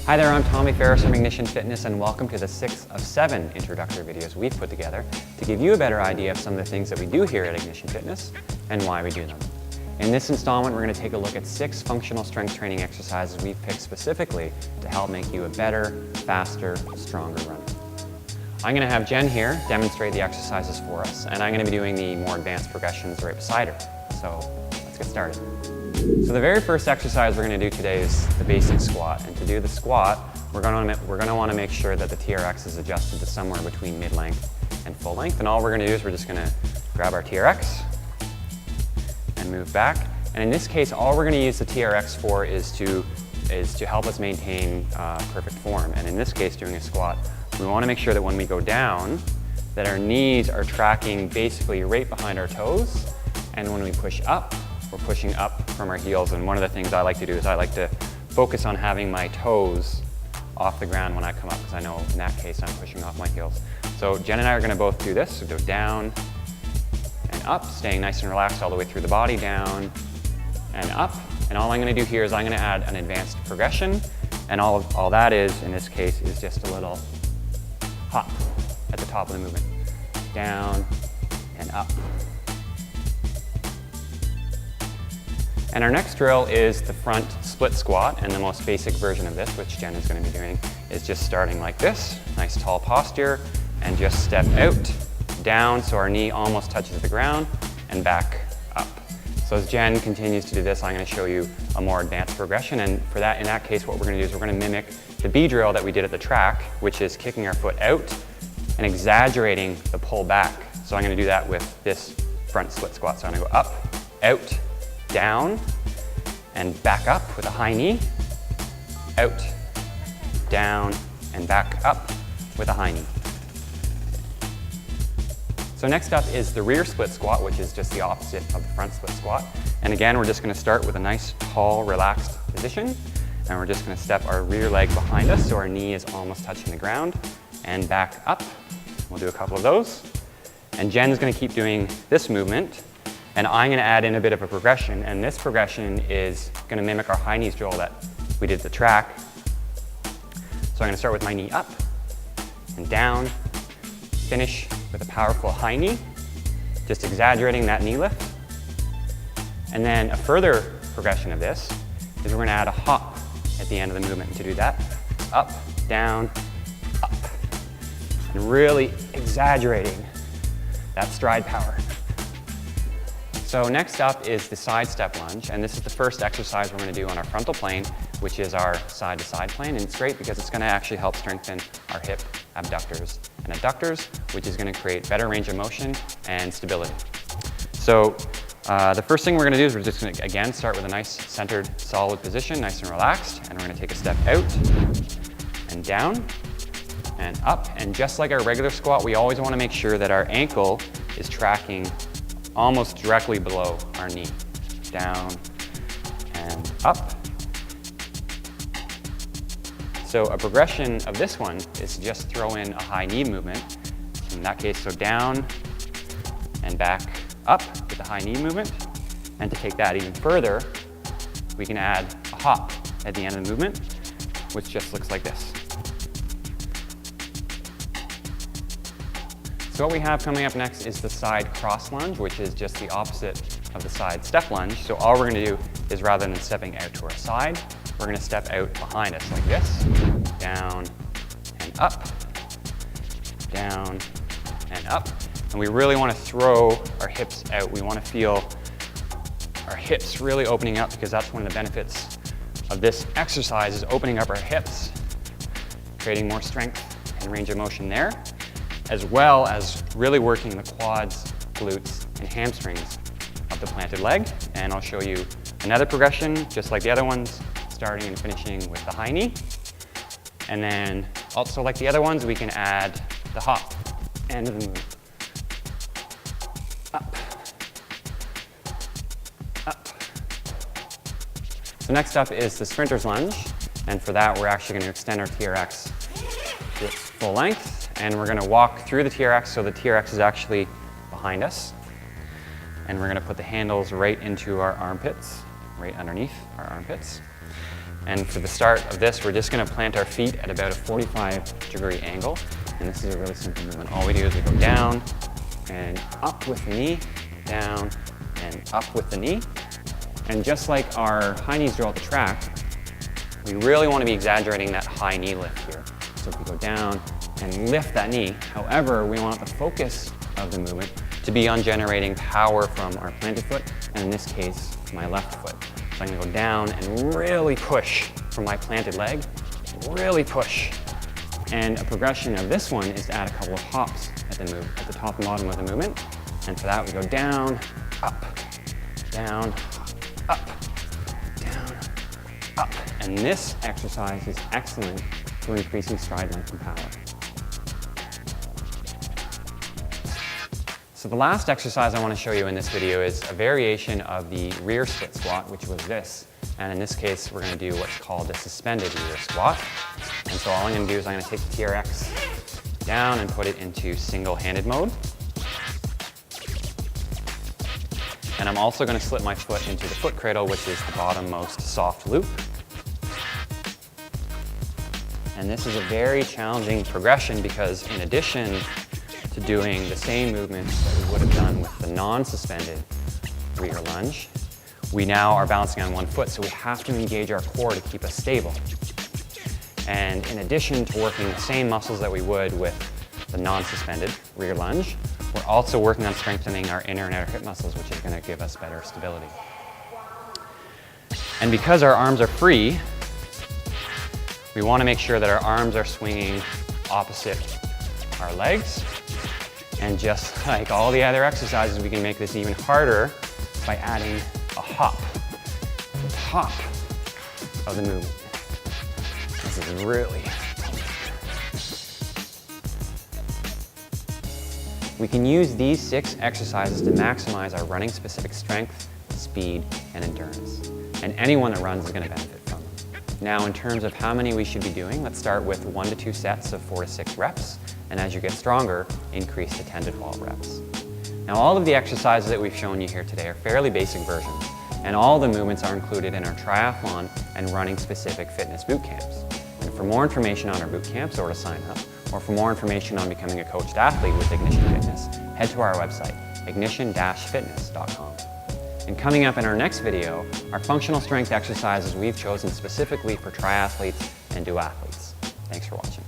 Hi there, I'm Tommy Ferris from Ignition Fitness, and welcome to the 6 of 7 introductory videos we've put together to give you a better idea of some of the things that we do here at Ignition Fitness and why we do them. In this installment, we're going to take a look at 6 functional strength training exercises we've picked specifically to help make you a better, faster, stronger runner. I'm going to have Jen here demonstrate the exercises for us, and I'm going to be doing the more advanced progressions right beside her. So let's get started. So the very first exercise we're going to do today is the basic squat. And to do the squat, we're going to want to make sure that the TRX is adjusted to somewhere between mid-length and full length. And all we're going to do is we're just going to grab our TRX and move back. And in this case, all we're going to use the TRX for is to help us maintain perfect form. And in this case, doing a squat, we want to make sure that when we go down, that our knees are tracking basically right behind our toes. And when we push up, we're pushing up from our heels. And one of the things I like to do is I like to focus on having my toes off the ground when I come up, because I know in that case I'm pushing off my heels. So Jen and I are going to both do this. So go down and up, staying nice and relaxed all the way through the body, down and up. And all I'm going to do here is I'm going to add an advanced progression. And all that is, in this case, is just a little hop at the top of the movement. Down and up. And our next drill is the front split squat, and the most basic version of this, which Jen is going to be doing, is just starting like this, nice tall posture, and just step out, down, so our knee almost touches the ground, and back up. So as Jen continues to do this, I'm going to show you a more advanced progression, and for that, in that case, what we're going to do is we're going to mimic the B drill that we did at the track, which is kicking our foot out and exaggerating the pull back. So I'm going to do that with this front split squat. So I'm going to go up, out, down, and back up with a high knee, out, down, and back up with a high knee. So next up is the rear split squat, which is just the opposite of the front split squat. And again, we're just going to start with a nice, tall, relaxed position, and we're just going to step our rear leg behind us so our knee is almost touching the ground, and back up. We'll do a couple of those. And Jen's going to keep doing this movement, and I'm going to add in a bit of a progression, and this progression is going to mimic our high knees drill that we did at the track. So I'm going to start with my knee up and down, finish with a powerful high knee, just exaggerating that knee lift. And then a further progression of this is we're going to add a hop at the end of the movement. And to do that, up, down, up, and really exaggerating that stride power. So next up is the side step lunge, and this is the first exercise we're going to do on our frontal plane, which is our side-to-side plane. And it's great because it's going to actually help strengthen our hip abductors and adductors, which is going to create better range of motion and stability. So the first thing we're going to do is we're just going to, again, start with a nice centered, solid position, nice and relaxed, and we're going to take a step out and down and up. And just like our regular squat, we always want to make sure that our ankle is tracking almost directly below our knee. Down and up. So a progression of this one is to just throw in a high knee movement. In that case, so down and back up with the high knee movement. And to take that even further, we can add a hop at the end of the movement, which just looks like this. So what we have coming up next is the side cross lunge, which is just the opposite of the side step lunge. So all we're going to do is, rather than stepping out to our side, we're going to step out behind us like this, down and up, down and up. And we really want to throw our hips out. We want to feel our hips really opening up, because that's one of the benefits of this exercise, is opening up our hips, creating more strength and range of motion there, as well as really working the quads, glutes, and hamstrings of the planted leg. And I'll show you another progression, just like the other ones, starting and finishing with the high knee. And then, also like the other ones, we can add the hop, end of the move. Up, up. So next up is the sprinter's lunge. And for that, we're actually going to extend our TRX to its full length. And we're going to walk through the TRX, so the TRX is actually behind us. And we're going to put the handles right into our armpits, right underneath our armpits. And for the start of this, we're just gonna plant our feet at about a 45-degree angle. And this is a really simple movement. All we do is we go down and up with the knee, down and up with the knee. And just like our high knees draw at the track, we really want to be exaggerating that high knee lift here. So if we go down and lift that knee, however, we want the focus of the movement to be on generating power from our planted foot, and in this case, my left foot. So I'm gonna go down and really push from my planted leg, really push. And a progression of this one is to add a couple of hops at the top and bottom of the movement. And for that, we go down, up, down, up, down, up. And this exercise is excellent for increasing stride length and power. So the last exercise I want to show you in this video is a variation of the rear split squat, which was this. And in this case, we're going to do what's called a suspended rear squat. And so all I'm going to do is I'm going to take the TRX down and put it into single-handed mode. And I'm also going to slip my foot into the foot cradle, which is the bottommost soft loop. And this is a very challenging progression because in addition to doing the same movements that we would have done with the non-suspended rear lunge, we now are balancing on one foot, so we have to engage our core to keep us stable. And in addition to working the same muscles that we would with the non-suspended rear lunge, we're also working on strengthening our inner and outer hip muscles, which is going to give us better stability. And because our arms are free, we want to make sure that our arms are swinging opposite our legs. And just like all the other exercises, we can make this even harder by adding a hop at the top of the movement. This is really We can use these 6 exercises to maximize our running specific strength, speed, and endurance. And anyone that runs is going to benefit from them. Now in terms of how many we should be doing, let's start with 1 to 2 sets of 4 to 6 reps. And as you get stronger, increase to 10 to 12 reps. Now all of the exercises that we've shown you here today are fairly basic versions. And all the movements are included in our triathlon and running specific fitness boot camps. And for more information on our boot camps or to sign up, or for more information on becoming a coached athlete with Ignition Fitness, head to our website, ignition-fitness.com. And coming up in our next video are functional strength exercises we've chosen specifically for triathletes and duathletes. Thanks for watching.